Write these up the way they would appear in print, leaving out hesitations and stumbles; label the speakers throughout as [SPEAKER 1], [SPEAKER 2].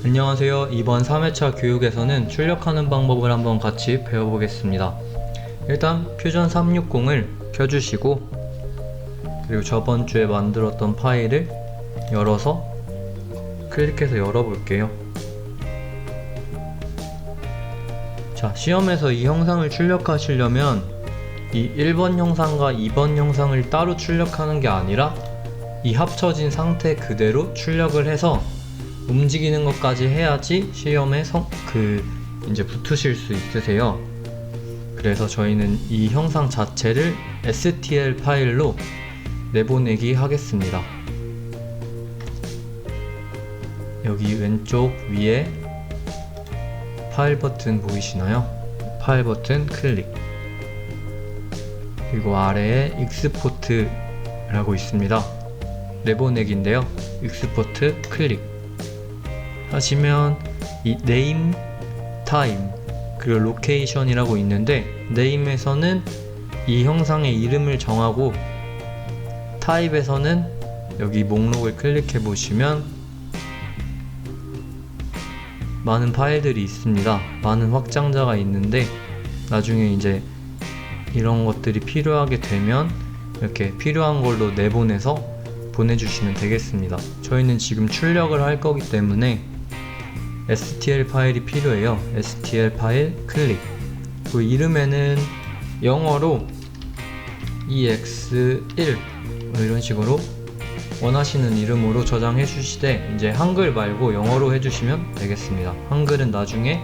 [SPEAKER 1] 안녕하세요. 이번 3회차 교육에서는 출력하는 방법을 한번 같이 배워보겠습니다. 일단 퓨전 360을 켜주시고, 그리고 저번주에 만들었던 파일을 열어서 클릭해서 열어볼게요. 자, 시험에서 이 형상을 출력하시려면 이 1번 형상과 2번 형상을 따로 출력하는 게 아니라 이 합쳐진 상태 그대로 출력을 해서 움직이는 것까지 해야지 시험에 이제 붙으실 수 있으세요. 그래서 저희는 이 형상 자체를 STL 파일로 내보내기 하겠습니다. 여기 왼쪽 위에 파일 버튼 보이시나요? 파일 버튼 클릭, 그리고 아래에 익스포트라고 있습니다. 내보내기인데요. 익스포트 클릭 하시면 이 네임, 타임, 그리고 로케이션이라고 있는데, 네임에서는 이 형상의 이름을 정하고, 타입에서는 여기 목록을 클릭해 보시면 많은 파일들이 있습니다. 많은 확장자가 있는데, 나중에 이제 이런 것들이 필요하게 되면 이렇게 필요한 걸로 내보내서 보내주시면 되겠습니다. 저희는 지금 출력을 할 거기 때문에 STL 파일이 필요해요. STL 파일 클릭. 그 이름에는 영어로 EX1 이런 식으로 원하시는 이름으로 저장해 주시되, 이제 한글 말고 영어로 해주시면 되겠습니다. 한글은 나중에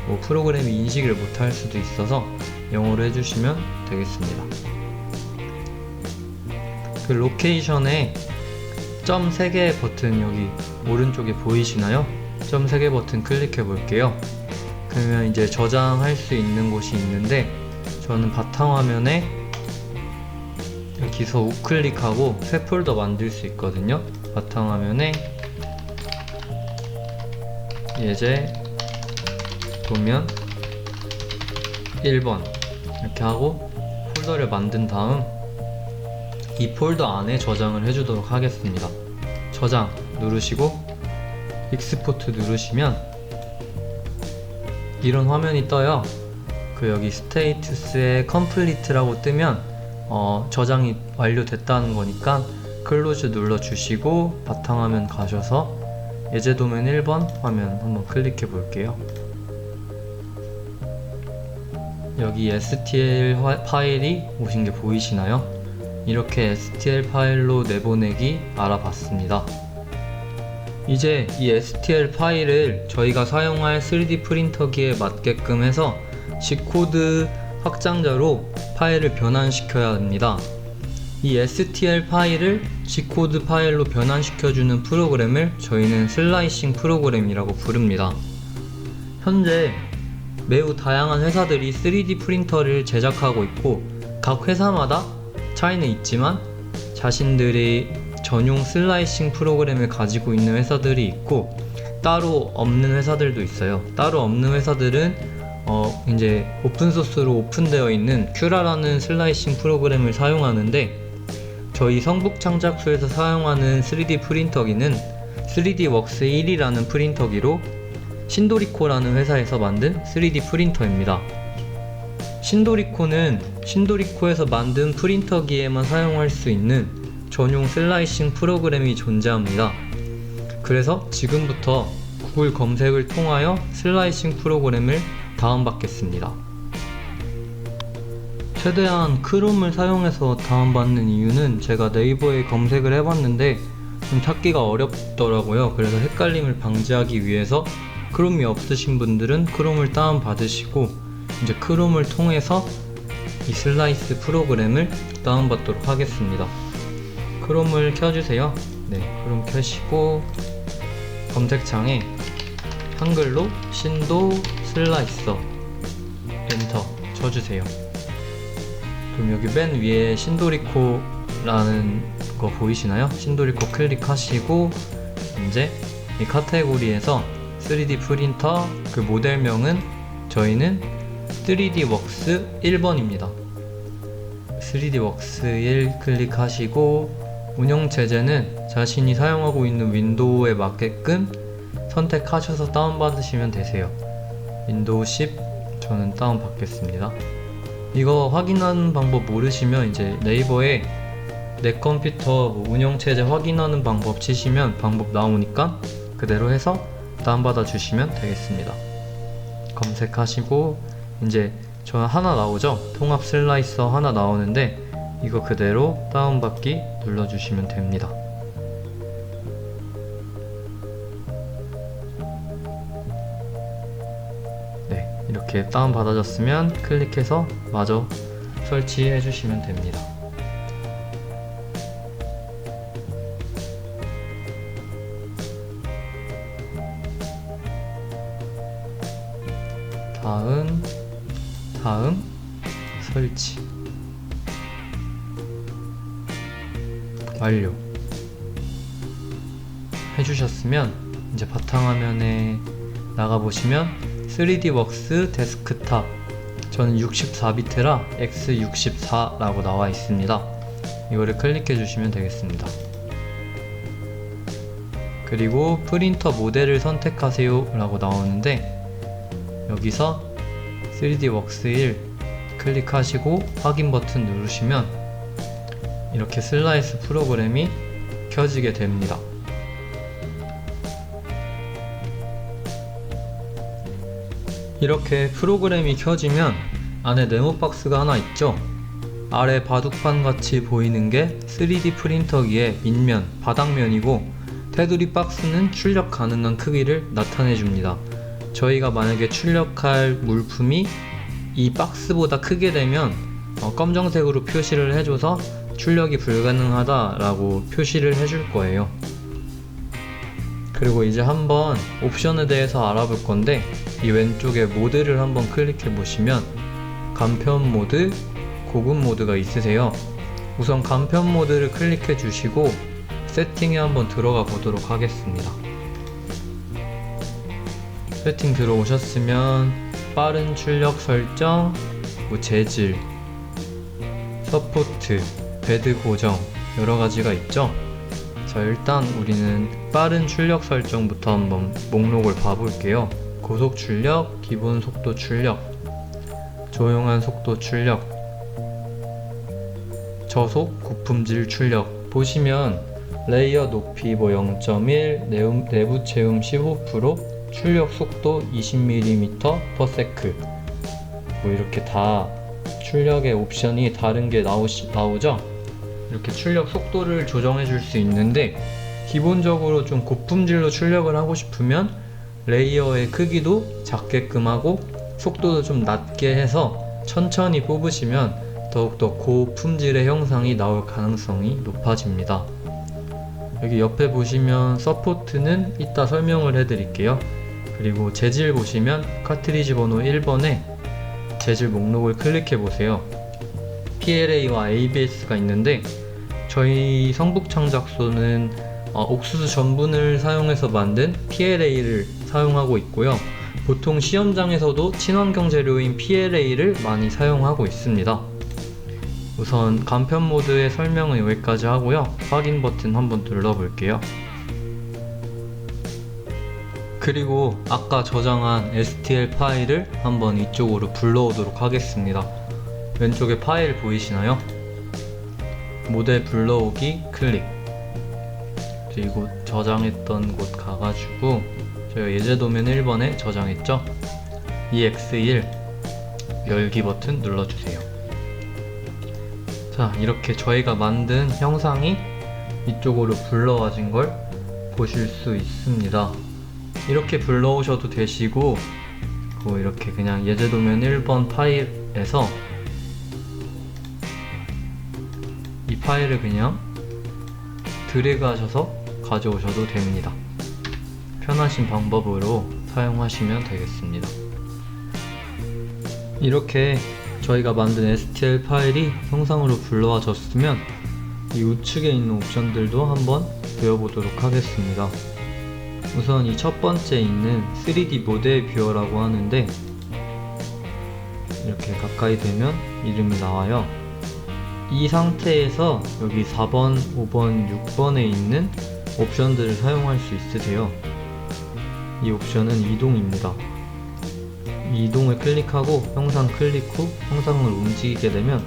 [SPEAKER 1] 뭐 프로그램이 인식을 못할 수도 있어서 영어로 해주시면 되겠습니다. 그 로케이션에 점 3개의 버튼 여기 오른쪽에 보이시나요? 점 3개 버튼 클릭해 볼게요. 그러면 이제 저장할 수 있는 곳이 있는데, 저는 바탕화면에 여기서 우클릭하고 새 폴더 만들 수 있거든요. 바탕화면에 예제 도면 1번 이렇게 하고 폴더를 만든 다음 이 폴더 안에 저장을 해주도록 하겠습니다. 저장 누르시고 익스포트 누르시면 이런 화면이 떠요. 그 여기 스테이투스에 컴플리트라고 뜨면 저장이 완료됐다는 거니까 클로즈 눌러주시고 바탕화면 가셔서 예제 도면 1번 화면 한번 클릭해 볼게요. 여기 STL 파일이 오신 게 보이시나요? 이렇게 STL 파일로 내보내기 알아봤습니다. 이제 이 STL 파일을 저희가 사용할 3D 프린터기에 맞게끔 해서 G코드 확장자로 파일을 변환시켜야 합니다. 이 STL 파일을 G코드 파일로 변환시켜주는 프로그램을 저희는 슬라이싱 프로그램이라고 부릅니다. 현재 매우 다양한 회사들이 3D 프린터를 제작하고 있고, 각 회사마다 차이는 있지만 자신들이 전용 슬라이싱 프로그램을 가지고 있는 회사들이 있고, 따로 없는 회사들도 있어요. 따로 없는 회사들은 이제 오픈소스로 오픈되어 있는 큐라라는 슬라이싱 프로그램을 사용하는데, 저희 성북창작소에서 사용하는 3D 프린터기는 3D웍스 1이라는 프린터기로 신도리코라는 회사에서 만든 3D 프린터입니다. 신도리코는 신도리코에서 만든 프린터기에만 사용할 수 있는 전용 슬라이싱 프로그램이 존재합니다. 그래서 지금부터 구글 검색을 통하여 슬라이싱 프로그램을 다운받겠습니다. 최대한 크롬을 사용해서 다운받는 이유는 제가 네이버에 검색을 해봤는데 좀 찾기가 어렵더라고요. 그래서 헷갈림을 방지하기 위해서 크롬이 없으신 분들은 크롬을 다운받으시고, 이제 크롬을 통해서 이 슬라이스 프로그램을 다운받도록 하겠습니다. 크롬을 켜주세요. 네, 크롬 켜시고 검색창에 한글로 신도 슬라이서 엔터 쳐주세요. 그럼 여기 맨 위에 신도리코라는 거 보이시나요? 신도리코 클릭하시고 이제 이 카테고리에서 3D 프린터 그 모델명은 저희는 3D웍스 1번입니다. 3D웍스 1 클릭하시고 운영체제는 자신이 사용하고 있는 윈도우에 맞게끔 선택하셔서 다운받으시면 되세요. 윈도우 10 저는 다운받겠습니다. 이거 확인하는 방법 모르시면 이제 네이버에 내 컴퓨터 운영체제 확인하는 방법 치시면 방법 나오니까 그대로 해서 다운받아 주시면 되겠습니다. 검색하시고 이제 저 하나 나오죠? 통합 슬라이서 하나 나오는데 이거 그대로 다운받기 눌러주시면 됩니다. 네, 이렇게 다운받아졌으면 클릭해서 마저 설치해 주시면 됩니다. 다음 설치 완료 해주셨으면 이제 바탕화면에 나가보시면 3D웍스 데스크탑 저는 64비트라 X64라고 나와 있습니다. 이거를 클릭해 주시면 되겠습니다. 그리고 프린터 모델을 선택하세요 라고 나오는데 여기서 3D웍스 1 클릭하시고 확인 버튼 누르시면 이렇게 슬라이스 프로그램이 켜지게 됩니다. 이렇게 프로그램이 켜지면 안에 네모 박스가 하나 있죠. 아래 바둑판 같이 보이는 게 3D 프린터기의 밑면, 바닥면이고 테두리 박스는 출력 가능한 크기를 나타내 줍니다. 저희가 만약에 출력할 물품이 이 박스보다 크게 되면 검정색으로 표시를 해줘서 출력이 불가능하다 라고 표시를 해줄 거예요. 그리고 이제 한번 옵션에 대해서 알아볼 건데 이 왼쪽에 모드를 한번 클릭해 보시면 간편 모드, 고급 모드가 있으세요. 우선 간편 모드를 클릭해 주시고 세팅에 한번 들어가 보도록 하겠습니다. 세팅 들어오셨으면 빠른 출력 설정, 재질, 서포트, 베드 고정 여러가지가 있죠. 자, 일단 우리는 빠른 출력 설정부터 한번 목록을 봐볼게요. 고속 출력, 기본 속도 출력, 조용한 속도 출력, 저속, 고품질 출력 보시면 레이어 높이 0.1, 내부 체움 15%, 출력 속도 20mm/s 이렇게 다 출력의 옵션이 다른 게 나오죠. 이렇게 출력 속도를 조정해 줄 수 있는데 기본적으로 좀 고품질로 출력을 하고 싶으면 레이어의 크기도 작게끔 하고 속도도 좀 낮게 해서 천천히 뽑으시면 더욱더 고품질의 형상이 나올 가능성이 높아집니다. 여기 옆에 보시면 서포트는 이따 설명을 해드릴게요. 그리고 재질 보시면 카트리지 번호 1번에 재질 목록을 클릭해 보세요. PLA와 ABS가 있는데 저희 성북창작소는 옥수수 전분을 사용해서 만든 PLA를 사용하고 있고요. 보통 시험장에서도 친환경 재료인 PLA를 많이 사용하고 있습니다. 우선 간편 모드의 설명은 여기까지 하고요. 확인 버튼 한번 눌러볼게요. 그리고 아까 저장한 STL 파일을 한번 이쪽으로 불러오도록 하겠습니다. 왼쪽에 파일 보이시나요? 모델 불러오기 클릭. 그리고 저장했던 곳 가가지고 저희가 예제도면 1번에 저장했죠? EX1 열기 버튼 눌러주세요. 자, 이렇게 저희가 만든 형상이 이쪽으로 불러와진 걸 보실 수 있습니다. 이렇게 불러오셔도 되시고 이렇게 그냥 예제도면 1번 파일에서 이 파일을 그냥 드래그 하셔서 가져오셔도 됩니다. 편하신 방법으로 사용하시면 되겠습니다. 이렇게 저희가 만든 STL 파일이 형상으로 불러와졌으면 이 우측에 있는 옵션들도 한번 배워보도록 하겠습니다. 우선 이 첫 번째 있는 3D 모델 뷰어라고 하는데 이렇게 가까이 되면 이름이 나와요. 이 상태에서 여기 4번, 5번, 6번에 있는 옵션들을 사용할 수 있으세요. 이 옵션은 이동입니다. 이 이동을 클릭하고 형상 클릭 후 형상을 움직이게 되면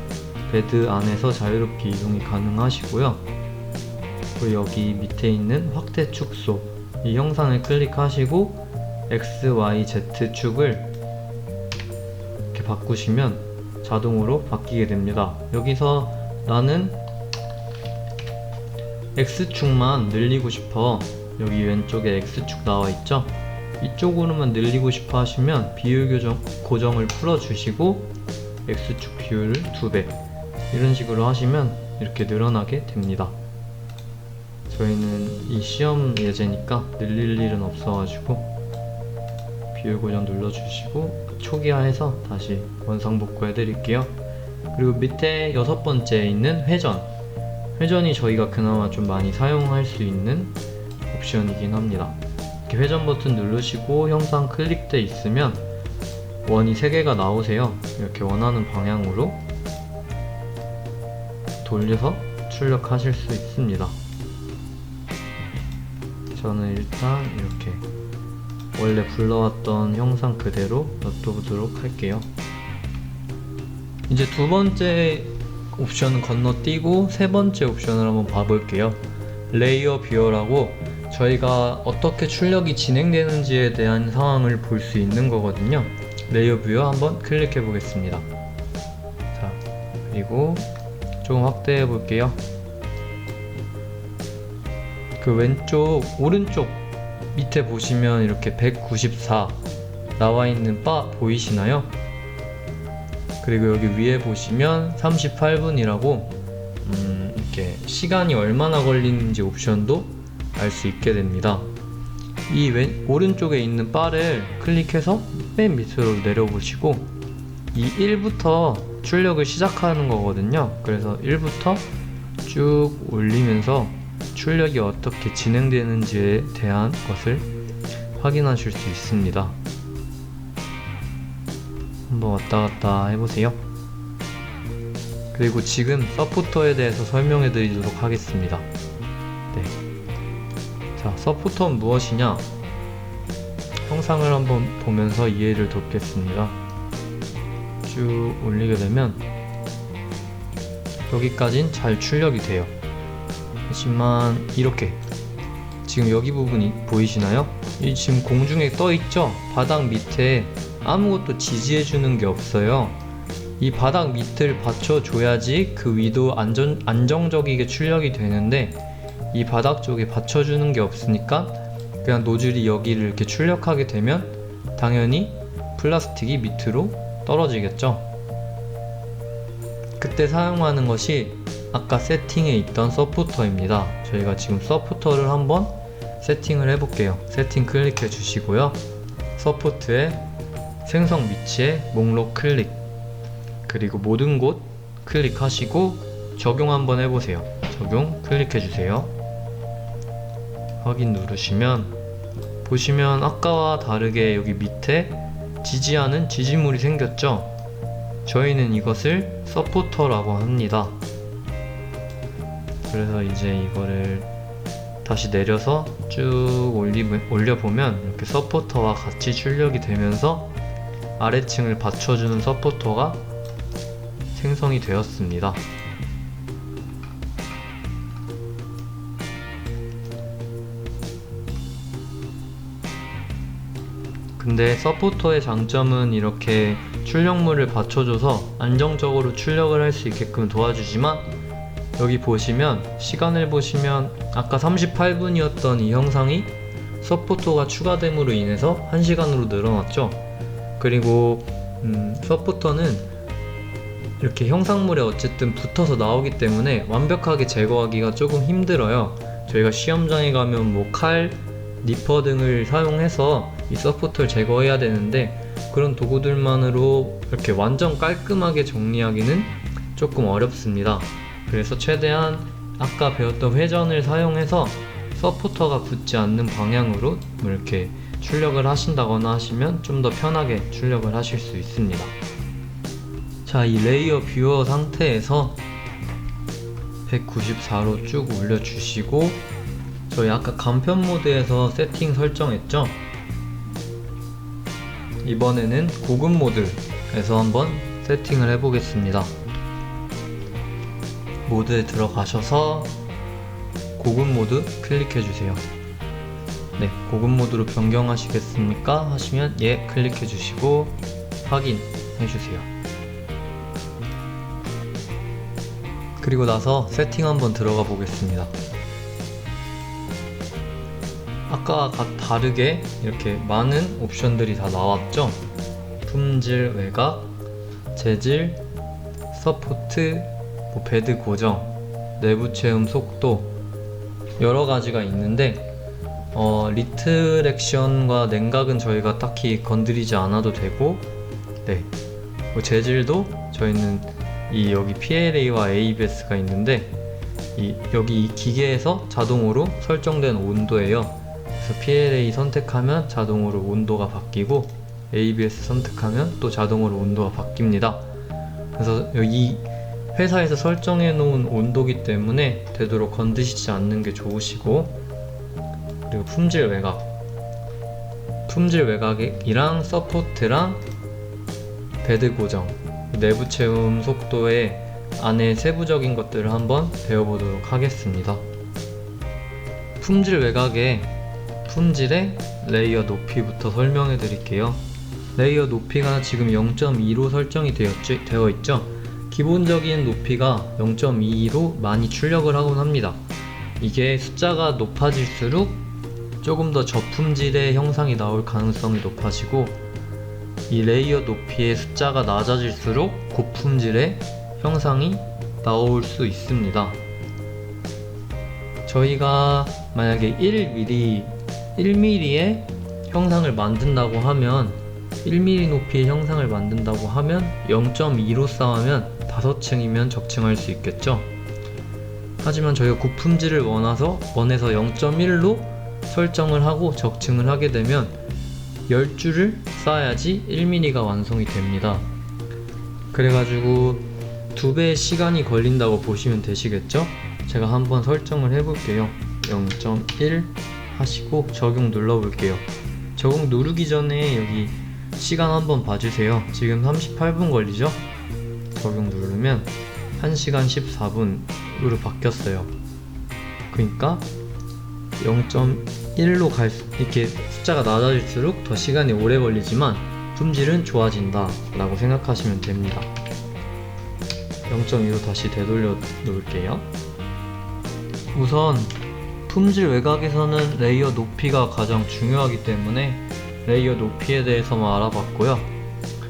[SPEAKER 1] 베드 안에서 자유롭게 이동이 가능하시고요. 그리고 여기 밑에 있는 확대 축소, 이 형상을 클릭하시고 X, Y, Z 축을 이렇게 바꾸시면 자동으로 바뀌게 됩니다. 여기서 나는 X축만 늘리고 싶어, 여기 왼쪽에 X축 나와 있죠? 이쪽으로만 늘리고 싶어 하시면 비율 고정을 풀어주시고 X축 비율을 2배, 이런 식으로 하시면 이렇게 늘어나게 됩니다. 저희는 이 시험 예제니까 늘릴 일은 없어가지고 비율 고정 눌러주시고 초기화해서 다시 원상복구 해드릴게요. 그리고 밑에 6번째에 있는 회전이 저희가 그나마 좀 많이 사용할 수 있는 옵션이긴 합니다. 이렇게 회전 버튼 누르시고 형상 클릭돼 있으면 원이 3개가 나오세요. 이렇게 원하는 방향으로 돌려서 출력하실 수 있습니다. 저는 일단 이렇게 원래 불러왔던 형상 그대로 놔두도록 할게요. 이제 2번째 옵션은 건너뛰고 3번째 옵션을 한번 봐볼게요. 레이어 뷰어라고 저희가 어떻게 출력이 진행되는지에 대한 상황을 볼 수 있는 거거든요. 레이어 뷰어 한번 클릭해 보겠습니다. 자, 그리고 조금 확대해 볼게요. 그 오른쪽 밑에 보시면 이렇게 194 나와 있는 바 보이시나요? 그리고 여기 위에 보시면 38분이라고 이렇게 시간이 얼마나 걸리는지 옵션도 알 수 있게 됩니다. 이 오른쪽에 있는 바를 클릭해서 맨 밑으로 내려보시고 이 1부터 출력을 시작하는 거거든요. 그래서 1부터 쭉 올리면서 출력이 어떻게 진행되는지에 대한 것을 확인하실 수 있습니다. 한번 왔다 갔다 해보세요. 그리고 지금 서포터에 대해서 설명해 드리도록 하겠습니다. 네. 자, 서포터는 무엇이냐? 형상을 한번 보면서 이해를 돕겠습니다. 쭉 올리게 되면 여기까진 잘 출력이 돼요. 하지만 이렇게 지금 여기 부분이 보이시나요? 이 지금 공중에 떠 있죠? 바닥 밑에 아무것도 지지해 주는 게 없어요. 이 바닥 밑을 받쳐줘야지 그 위도 안정적이게 출력이 되는데 이 바닥 쪽에 받쳐주는 게 없으니까 그냥 노즐이 여기를 이렇게 출력하게 되면 당연히 플라스틱이 밑으로 떨어지겠죠. 그때 사용하는 것이 아까 세팅에 있던 서포터입니다. 저희가 지금 서포터를 한번 세팅을 해볼게요. 세팅 클릭해 주시고요. 서포트에 생성 위치에 목록 클릭, 그리고 모든 곳 클릭하시고 적용 한번 해보세요. 적용 클릭해 주세요. 확인 누르시면 보시면 아까와 다르게 여기 밑에 지지하는 지지물이 생겼죠? 저희는 이것을 서포터라고 합니다. 그래서 이제 이거를 다시 내려서 쭉 올려보면 이렇게 서포터와 같이 출력이 되면서 아래층을 받쳐주는 서포터가 생성이 되었습니다. 근데 서포터의 장점은 이렇게 출력물을 받쳐줘서 안정적으로 출력을 할 수 있게끔 도와주지만 여기 보시면 시간을 보시면 아까 38분이었던 이 형상이 서포터가 추가됨으로 인해서 1시간으로 늘어났죠. 그리고 서포터는 이렇게 형상물에 어쨌든 붙어서 나오기 때문에 완벽하게 제거하기가 조금 힘들어요. 저희가 시험장에 가면 뭐 칼, 니퍼 등을 사용해서 이 서포터를 제거해야 되는데 그런 도구들만으로 이렇게 완전 깔끔하게 정리하기는 조금 어렵습니다. 그래서 최대한 아까 배웠던 회전을 사용해서 서포터가 붙지 않는 방향으로 이렇게 출력을 하신다거나 하시면 좀 더 편하게 출력을 하실 수 있습니다. 자, 이 레이어 뷰어 상태에서 194로 쭉 올려주시고 저희 아까 간편 모드에서 세팅 설정했죠? 이번에는 고급 모드에서 한번 세팅을 해보겠습니다. 모드에 들어가셔서 고급 모드 클릭해주세요. 네, 고급 모드로 변경하시겠습니까? 하시면 예 클릭해주시고 확인해주세요. 그리고 나서 세팅 한번 들어가 보겠습니다. 아까와 다르게 이렇게 많은 옵션들이 다 나왔죠? 품질, 외곽, 재질, 서포트, 베드 고정, 내부 체험 속도 여러 가지가 있는데 리트렉션과 냉각은 저희가 딱히 건드리지 않아도 되고, 네, 재질도 저희는 여기 PLA와 ABS가 있는데 여기 이 기계에서 자동으로 설정된 온도예요. 그래서 PLA 선택하면 자동으로 온도가 바뀌고 ABS 선택하면 또 자동으로 온도가 바뀝니다. 그래서 여기 회사에서 설정해 놓은 온도기 때문에 되도록 건드시지 않는 게 좋으시고, 그리고 품질 외곽이랑 서포트랑 베드 고정, 내부 체험 속도의 안에 세부적인 것들을 한번 배워보도록 하겠습니다. 품질 외곽의 품질의 레이어 높이부터 설명해 드릴게요. 레이어 높이가 지금 0.2로 설정이 되어 있죠. 기본적인 높이가 0.2로 많이 출력을 하곤 합니다. 이게 숫자가 높아질수록 조금 더 저품질의 형상이 나올 가능성이 높아지고, 이 레이어 높이의 숫자가 낮아질수록 고품질의 형상이 나올 수 있습니다. 저희가 만약에 1mm의 형상을 만든다고 하면 1mm 높이의 형상을 만든다고 하면 0.2로 쌓으면 5층이면 적층할 수 있겠죠. 하지만 저희가 고품질을 원해서 0.1로 설정을 하고 적층을 하게 되면 10줄을 쌓아야지 1mm가 완성이 됩니다. 그래가지고 2배의 시간이 걸린다고 보시면 되시겠죠? 제가 한번 설정을 해볼게요. 0.1 하시고 적용 눌러볼게요. 적용 누르기 전에 여기 시간 한번 봐주세요. 지금 38분 걸리죠? 적용 누르면 1시간 14분으로 바뀌었어요. 그러니까 0.1로 이렇게 숫자가 낮아질수록 더 시간이 오래 걸리지만 품질은 좋아진다 라고 생각하시면 됩니다. 0.2로 다시 되돌려 놓을게요. 우선 품질 외곽에서는 레이어 높이가 가장 중요하기 때문에 레이어 높이에 대해서만 알아봤고요.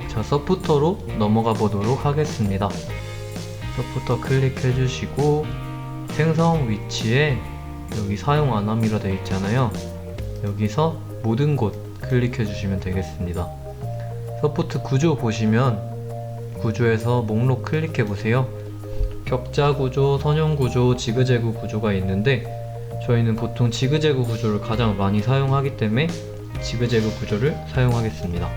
[SPEAKER 1] 자, 서포터로 넘어가 보도록 하겠습니다. 서포터 클릭해 주시고 생성 위치에 여기 사용 안함이라 되어 있잖아요. 여기서 모든 곳 클릭해 주시면 되겠습니다. 서포트 구조 보시면 구조에서 목록 클릭해 보세요. 격자 구조, 선형 구조, 지그재그 구조가 있는데 저희는 보통 지그재그 구조를 가장 많이 사용하기 때문에 지그재그 구조를 사용하겠습니다.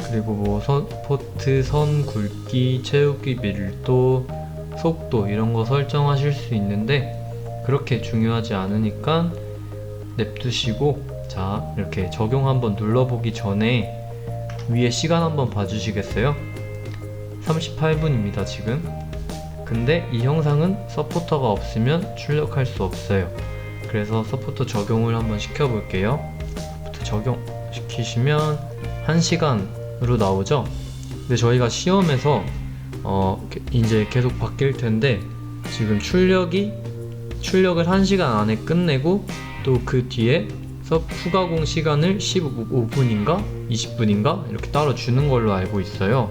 [SPEAKER 1] 그리고 서포트, 선 굵기, 채우기 밀도, 속도 이런 거 설정하실 수 있는데 그렇게 중요하지 않으니까 냅두시고, 자, 이렇게 적용 한번 눌러보기 전에 위에 시간 한번 봐주시겠어요? 38분입니다 지금. 근데 이 형상은 서포터가 없으면 출력할 수 없어요. 그래서 서포터 적용을 한번 시켜볼게요. 서포터 적용 시키시면 1시간으로 나오죠. 근데 저희가 시험에서 이제 계속 바뀔 텐데 지금 출력을 1시간 안에 끝내고 또 그 뒤에 후가공 시간을 15분인가 20분인가 이렇게 따로 주는 걸로 알고 있어요.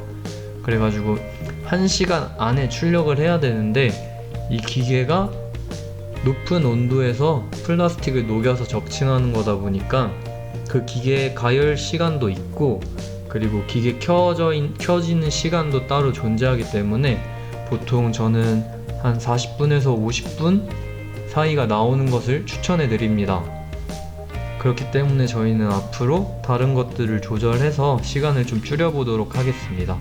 [SPEAKER 1] 그래가지고 1시간 안에 출력을 해야 되는데 이 기계가 높은 온도에서 플라스틱을 녹여서 적층하는 거다 보니까 그 기계의 가열 시간도 있고 그리고 기계 켜지는 시간도 따로 존재하기 때문에 보통 저는 한 40분에서 50분 사이가 나오는 것을 추천해 드립니다. 그렇기 때문에 저희는 앞으로 다른 것들을 조절해서 시간을 좀 줄여보도록 하겠습니다.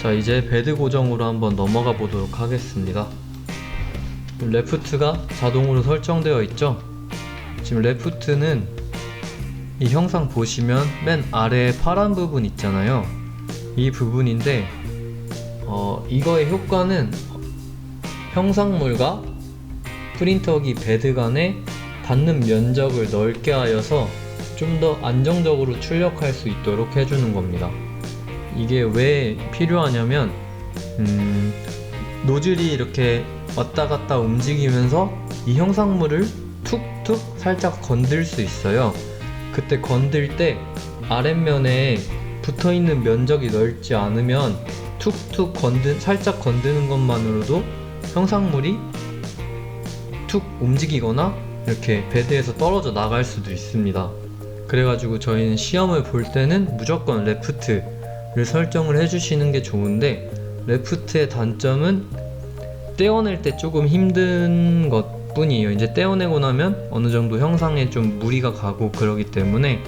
[SPEAKER 1] 자, 이제 베드 고정으로 한번 넘어가 보도록 하겠습니다. 레프트가 자동으로 설정되어 있죠. 지금 레프트는 이 형상 보시면 맨 아래에 파란 부분 있잖아요. 이 부분인데 이거의 효과는 형상물과 프린터기 베드 간에 닿는 면적을 넓게 하여서 좀 더 안정적으로 출력할 수 있도록 해주는 겁니다. 이게 왜 필요하냐면 노즐이 이렇게 왔다 갔다 움직이면서 이 형상물을 툭툭 살짝 건들 수 있어요. 그때 건들 때 아랫면에 붙어있는 면적이 넓지 않으면 툭툭 살짝 건드는 것만으로도 형상물이 툭 움직이거나 이렇게 베드에서 떨어져 나갈 수도 있습니다. 그래가지고 저희는 시험을 볼 때는 무조건 레프트를 설정을 해주시는 게 좋은데, 레프트의 단점은 떼어낼 때 조금 힘든 것 뿐이에요. 이제 떼어내고 나면 어느 정도 형상에 좀 무리가 가고 그러기 때문에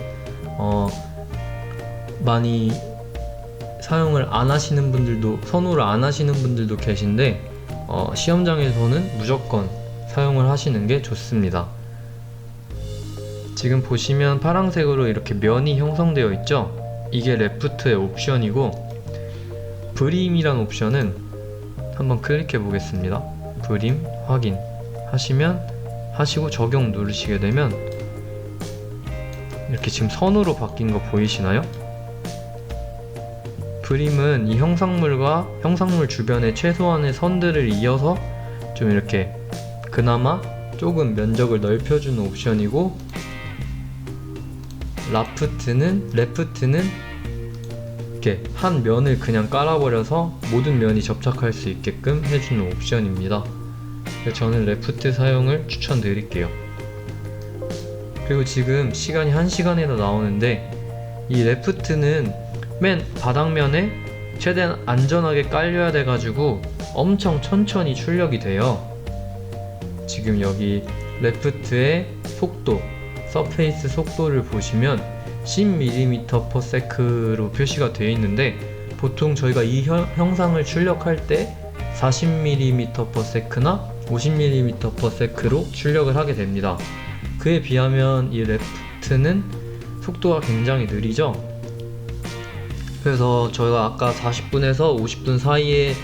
[SPEAKER 1] 많이 사용을 안 하시는 분들도, 선호를 안 하시는 분들도 계신데 시험장에서는 무조건 사용을 하시는 게 좋습니다. 지금 보시면 파란색으로 이렇게 면이 형성되어 있죠? 이게 레프트의 옵션이고, 브림이란 옵션은 한번 클릭해 보겠습니다. 브림 확인 하시고 적용 누르시게 되면 이렇게 지금 선으로 바뀐 거 보이시나요? 브림은 이 형상물과 형상물 주변의 최소한의 선들을 이어서 좀 이렇게 그나마 조금 면적을 넓혀주는 옵션이고, 레프트는 이렇게 한 면을 그냥 깔아버려서 모든 면이 접착할 수 있게끔 해주는 옵션입니다. 그래서 저는 레프트 사용을 추천드릴게요. 그리고 지금 시간이 1시간이나 나오는데, 이 레프트는 맨 바닥면에 최대한 안전하게 깔려야 돼가지고 엄청 천천히 출력이 돼요. 지금 여기 레프트의 속도, 서페이스 속도를 보시면 10mm/s로 표시가 되어 있는데, 보통 저희가 이 형상을 출력할 때 40mm/s나 50mm/s로 출력을 하게 됩니다. 그에 비하면 이 레프트는 속도가 굉장히 느리죠. 그래서 저희가 아까 40분에서 50분 사이에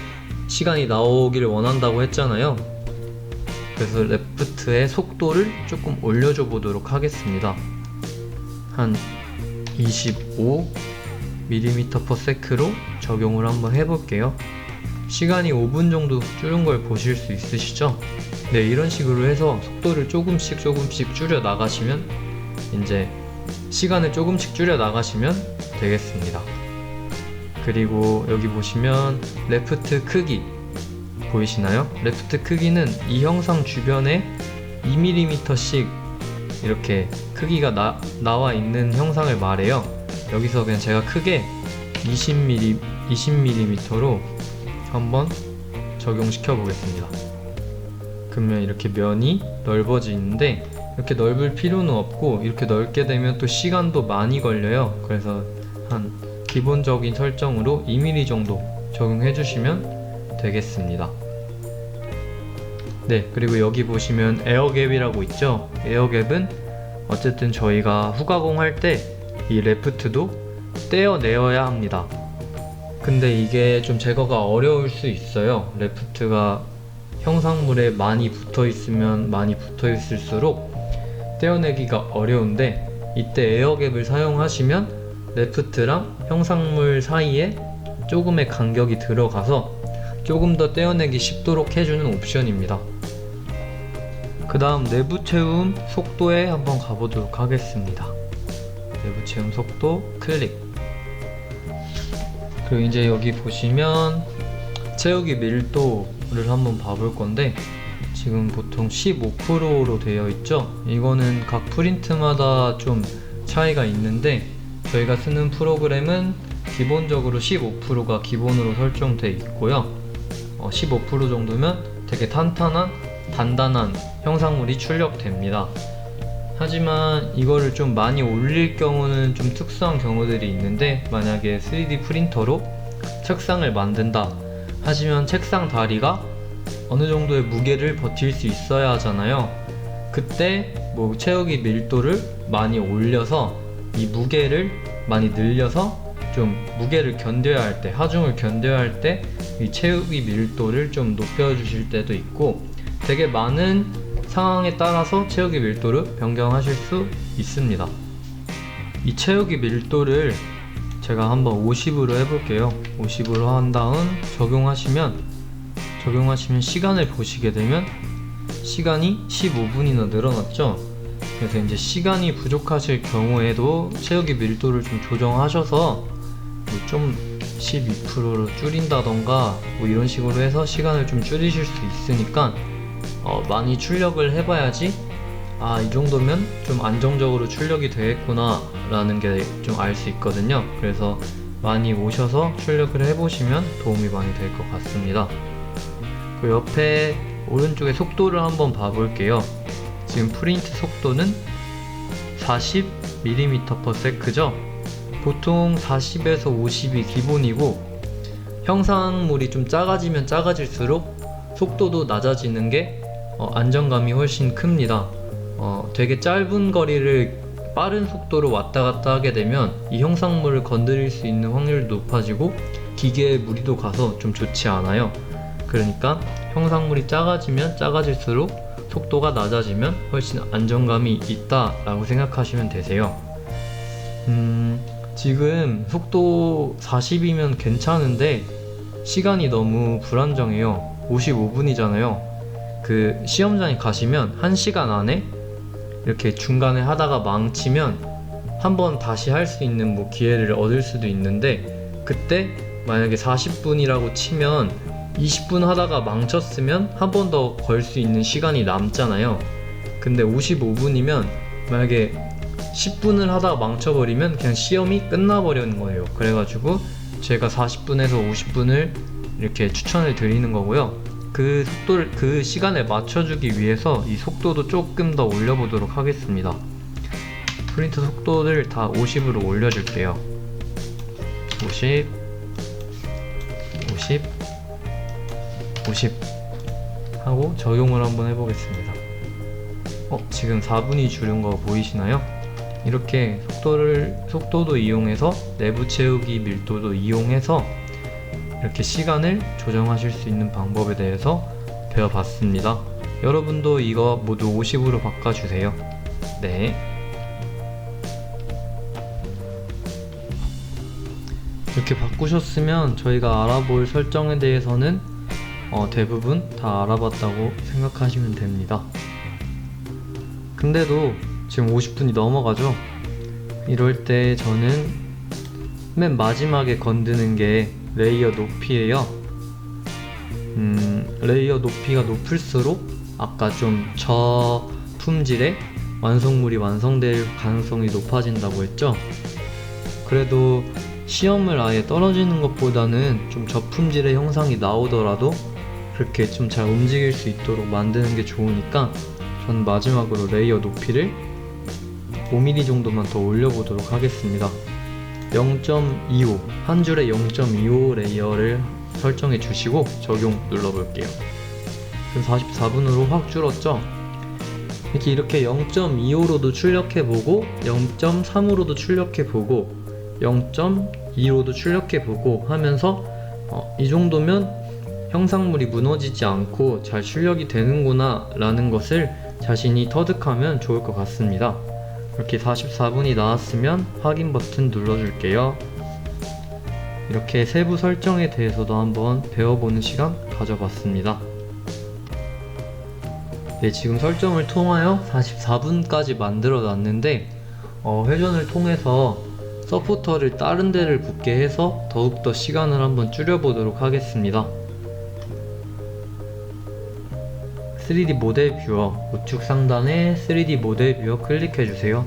[SPEAKER 1] 시간이 나오기를 원한다고 했잖아요. 그래서 레프트의 속도를 조금 올려줘 보도록 하겠습니다. 한 25mm/s로 적용을 한번 해볼게요. 시간이 5분 정도 줄은 걸 보실 수 있으시죠? 네, 이런 식으로 해서 속도를 조금씩 줄여 나가시면, 이제 시간을 조금씩 줄여 나가시면 되겠습니다. 그리고 여기 보시면 레프트 크기 보이시나요? 레프트 크기는 이 형상 주변에 2mm씩 이렇게 크기가 나와 있는 형상을 말해요. 여기서 그냥 제가 크게 20mm로 한번 적용시켜 보겠습니다. 그러면 이렇게 면이 넓어지는데, 이렇게 넓을 필요는 없고 이렇게 넓게 되면 또 시간도 많이 걸려요. 그래서 한 기본적인 설정으로 2mm 정도 적용해 주시면 되겠습니다. 네, 그리고 여기 보시면 에어갭이라고 있죠? 에어갭은 어쨌든 저희가 후가공 할 때 이 레프트도 떼어내어야 합니다. 근데 이게 좀 제거가 어려울 수 있어요. 레프트가 형상물에 많이 붙어 있을수록 떼어내기가 어려운데, 이때 에어갭을 사용하시면 레프트랑 형상물 사이에 조금의 간격이 들어가서 조금 더 떼어내기 쉽도록 해주는 옵션입니다. 그 다음 내부 채움 속도에 한번 가보도록 하겠습니다. 내부 채움 속도 클릭. 그리고 이제 여기 보시면 채우기 밀도를 한번 봐볼 건데, 지금 보통 15%로 되어 있죠? 이거는 각 프린트마다 좀 차이가 있는데, 저희가 쓰는 프로그램은 기본적으로 15%가 기본으로 설정되어 있고요. 15% 정도면 되게 단단한 형상물이 출력됩니다. 하지만 이거를 좀 많이 올릴 경우는 좀 특수한 경우들이 있는데, 만약에 3D 프린터로 책상을 만든다 하시면 책상 다리가 어느 정도의 무게를 버틸 수 있어야 하잖아요. 그때 채우기 밀도를 많이 올려서 이 무게를 많이 늘려서 좀 무게를 견뎌야 할 때, 하중을 견뎌야 할 때 이 채우기 밀도를 좀 높여주실 때도 있고, 되게 많은 상황에 따라서 채우기 밀도를 변경하실 수 있습니다. 이 채우기 밀도를 제가 한번 50으로 해볼게요. 50으로 한 다음 적용하시면 시간을 보시게 되면 시간이 15분이나 늘어났죠. 그래서 이제 시간이 부족하실 경우에도 채우기 밀도를 좀 조정하셔서 좀 12%로 줄인다던가 뭐 이런 식으로 해서 시간을 좀 줄이실 수 있으니까 많이 출력을 해봐야지 이 정도면 좀 안정적으로 출력이 되겠구나 라는 게 좀 알 수 있거든요. 그래서 많이 오셔서 출력을 해보시면 도움이 많이 될 것 같습니다. 그 옆에 오른쪽에 속도를 한번 봐볼게요. 지금 프린트 속도는 40mm/s죠. 보통 40에서 50이 기본이고, 형상물이 좀 작아지면 작아질수록 속도도 낮아지는 게 안정감이 훨씬 큽니다. 되게 짧은 거리를 빠른 속도로 왔다 갔다 하게 되면 이 형상물을 건드릴 수 있는 확률도 높아지고 기계에 무리도 가서 좀 좋지 않아요. 그러니까 형상물이 작아지면 작아질수록 속도가 낮아지면 훨씬 안정감이 있다 라고 생각하시면 되세요. 지금 속도 40이면 괜찮은데 시간이 너무 불안정해요. 55분이잖아요. 그 시험장에 가시면 1시간 안에 이렇게 중간에 하다가 망치면 한번 다시 할 수 있는 뭐 기회를 얻을 수도 있는데, 그때 만약에 40분이라고 치면 20분 하다가 망쳤으면 한 번 더 걸 수 있는 시간이 남잖아요. 근데 55분이면 만약에 10분을 하다가 망쳐버리면 그냥 시험이 끝나버리는 거예요. 그래가지고 제가 40분에서 50분을 이렇게 추천을 드리는 거고요. 그 시간에 맞춰주기 위해서 이 속도도 조금 더 올려보도록 하겠습니다. 프린트 속도를 다 50으로 올려줄게요. 50 하고 적용을 한번 해보겠습니다. 지금 4분이 줄은 거 보이시나요? 이렇게 속도도 이용해서 내부 채우기 밀도도 이용해서 이렇게 시간을 조정하실 수 있는 방법에 대해서 배워봤습니다. 여러분도 이거 모두 50으로 바꿔주세요. 네. 이렇게 바꾸셨으면 저희가 알아볼 설정에 대해서는 대부분 다 알아봤다고 생각하시면 됩니다. 근데도 지금 50분이 넘어가죠? 이럴 때 저는 맨 마지막에 건드는 게 레이어 높이예요. 레이어 높이가 높을수록 아까 좀 저품질의 완성물이 완성될 가능성이 높아진다고 했죠? 그래도 시험을 아예 떨어지는 것보다는 좀 저품질의 형상이 나오더라도 그렇게 좀 잘 움직일 수 있도록 만드는 게 좋으니까 전 마지막으로 레이어 높이를 5mm 정도만 더 올려보도록 하겠습니다. 0.25, 한 줄에 0.25 레이어를 설정해 주시고 적용 눌러볼게요. 지금 44분으로 확 줄었죠? 이렇게 0.25로도 출력해보고 0.3으로도 출력해보고 0.2로도 출력해보고 하면서 이 정도면 형상물이 무너지지 않고 잘 출력이 되는구나 라는 것을 자신이 터득하면 좋을 것 같습니다. 이렇게 44분이 나왔으면 확인 버튼 눌러줄게요. 이렇게 세부 설정에 대해서도 한번 배워보는 시간 가져봤습니다. 네, 지금 설정을 통하여 44분까지 만들어 놨는데 회전을 통해서 서포터를 다른 데를 붙게 해서 더욱더 시간을 한번 줄여보도록 하겠습니다. 3D 모델 뷰어 우측 상단에 3D 모델 뷰어 클릭해주세요.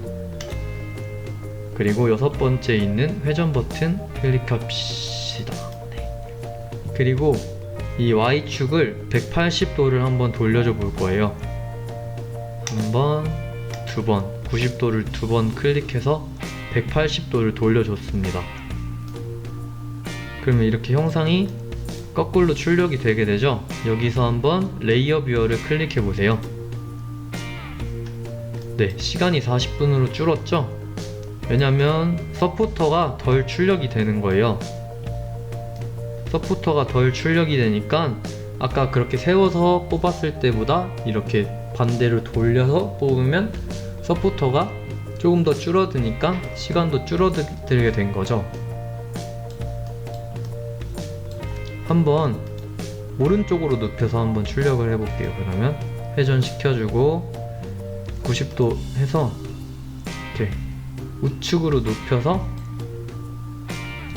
[SPEAKER 1] 그리고 6번째 있는 회전 버튼 클릭합시다. 네. 그리고 이 Y축을 180도를 한번 돌려줘 볼 거예요. 한 번, 두 번, 90도를 두 번 클릭해서 180도를 돌려줬습니다. 그러면 이렇게 형상이 거꾸로 출력이 되게 되죠. 여기서 한번 레이어 뷰어를 클릭해 보세요. 네, 시간이 40분으로 줄었죠. 왜냐면 서포터가 덜 출력이 되는 거예요. 서포터가 덜 출력이 되니까 아까 그렇게 세워서 뽑았을 때보다 이렇게 반대로 돌려서 뽑으면 서포터가 조금 더 줄어드니까 시간도 줄어들게 된 거죠. 한번 오른쪽으로 눕혀서 한번 출력을 해볼게요. 그러면 회전시켜주고 90도 해서 이렇게 우측으로 눕혀서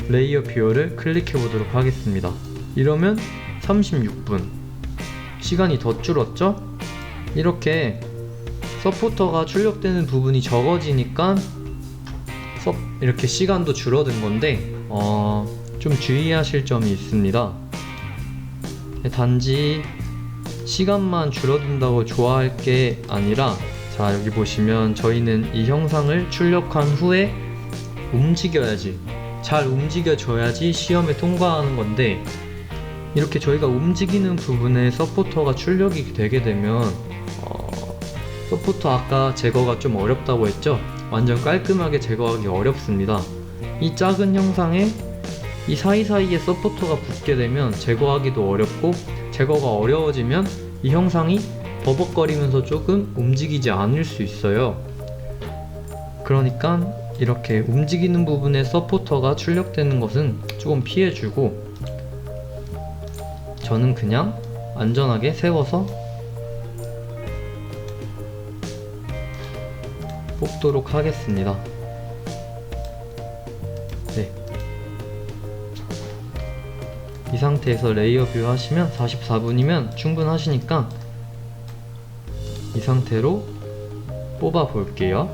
[SPEAKER 1] 레이어 뷰어를 클릭해 보도록 하겠습니다. 이러면 36분 시간이 더 줄었죠? 이렇게 서포터가 출력되는 부분이 적어지니까 이렇게 시간도 줄어든 건데 좀 주의하실 점이 있습니다. 단지 시간만 줄어든다고 좋아할 게 아니라, 자 여기 보시면 저희는 이 형상을 출력한 후에 잘 움직여줘야지 시험에 통과하는 건데, 이렇게 저희가 움직이는 부분에 서포터가 출력이 되게 되면 서포터 아까 제거가 좀 어렵다고 했죠? 완전 깔끔하게 제거하기 어렵습니다. 이 작은 형상에 이 사이사이에 서포터가 붙게 되면 제거하기도 어렵고, 제거가 어려워지면 이 형상이 버벅거리면서 조금 움직이지 않을 수 있어요. 그러니까 이렇게 움직이는 부분에 서포터가 출력되는 것은 조금 피해주고, 저는 그냥 안전하게 세워서 뽑도록 하겠습니다. 네. 이 상태에서 레이어 뷰 하시면 44분이면 충분하시니까 이 상태로 뽑아 볼게요.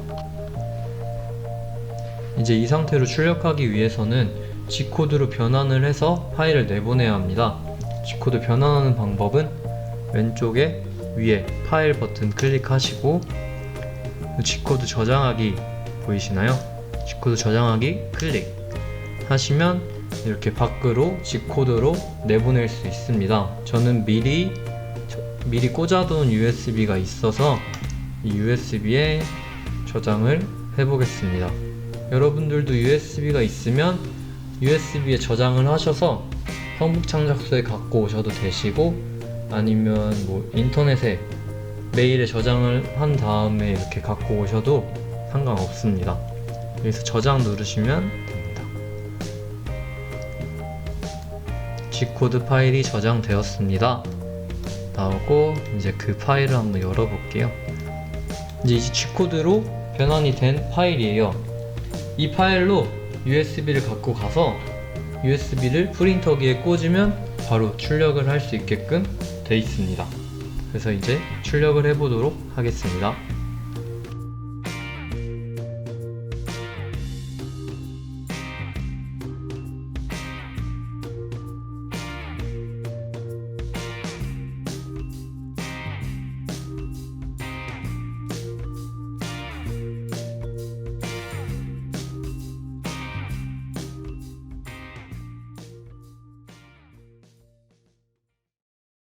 [SPEAKER 1] 이제 이 상태로 출력하기 위해서는 G코드로 변환을 해서 파일을 내보내야 합니다. G코드 변환하는 방법은 왼쪽에 위에 파일 버튼 클릭하시고 G코드 저장하기 보이시나요? G코드 저장하기 클릭 하시면 이렇게 밖으로 G코드로 내보낼 수 있습니다. 저는 미리 꽂아둔 USB가 있어서 이 USB에 저장을 해보겠습니다. 여러분들도 USB가 있으면 USB에 저장을 하셔서 성북창작소에 갖고 오셔도 되시고, 아니면 뭐 인터넷에 메일에 저장을 한 다음에 이렇게 갖고 오셔도 상관없습니다. 여기서 저장 누르시면 됩니다. G코드 파일이 저장되었습니다. 나오고 이제 그 파일을 한번 열어볼게요. 이제 G코드로 변환이 된 파일이에요. 이 파일로 USB를 갖고 가서 USB를 프린터기에 꽂으면 바로 출력을 할 수 있게끔 돼 있습니다. 그래서 이제 출력을 해보도록 하겠습니다.